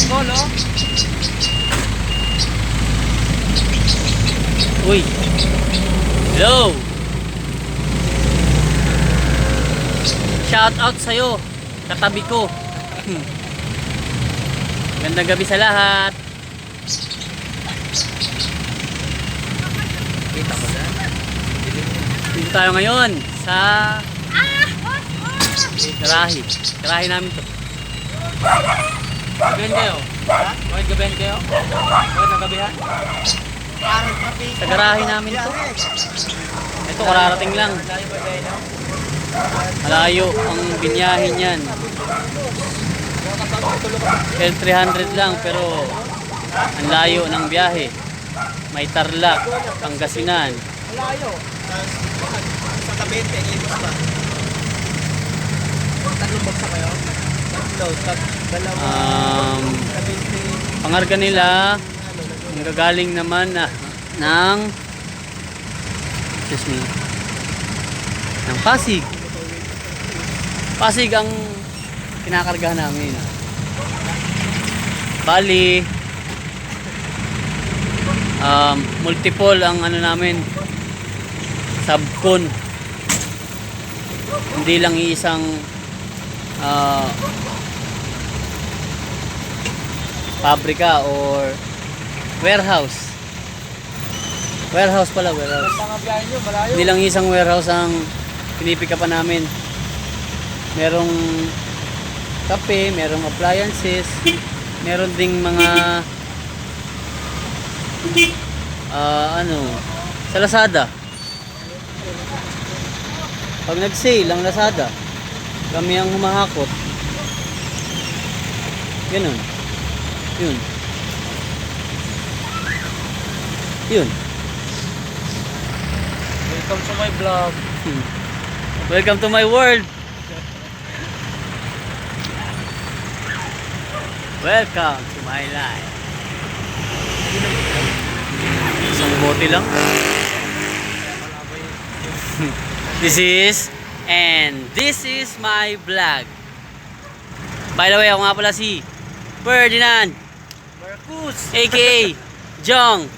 Colo. Uy. Hello. Shout out sa'yo. Katabi ko. Gandang gabi sa lahat. Kita mo na. Dito tayo ngayon sa garahe. Garahe namin to. Gabihan kayo? Ha? Bakit gabihan kayo? Bakit nagabihan? Sa garahe namin to. Ito kararating lang. Layo ba kayo? Malayo ang binyahin yan. L300 lang pero ang layo ng biyahe. May Tarlac, Pangasinan. Malayo. Sa Tabente, Ilos pa. Tatlong bagsa kayo? Tatlo. Dalawa. Tabente. Pangarga nila gagaling naman ng excuse me ng Pasig. Pasig ang kinakargahan namin. Bali multiple ang ano namin, subcon, hindi lang iisang pabrika or warehouse pala, warehouse. Ang biyahe nyo, malayo. Hindi lang isang warehouse ang pinipika pa namin. Merong kape, merong appliances, meron ding mga sa Lazada. Pag nag-sale ang Lazada, kami ang humahakot. Ganun. Yun. Welcome to my vlog. Welcome to my world. Welcome to my life. Isang bote lang. This is my vlog. By the way, ako nga pala si Ferdinand Marcus. aka Jong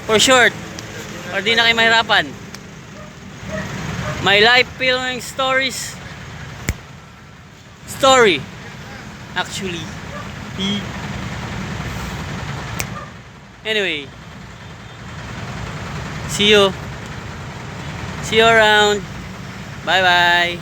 for short, or di na kayo mahirapan. My life filming story actually. Anyway, see you around. Bye.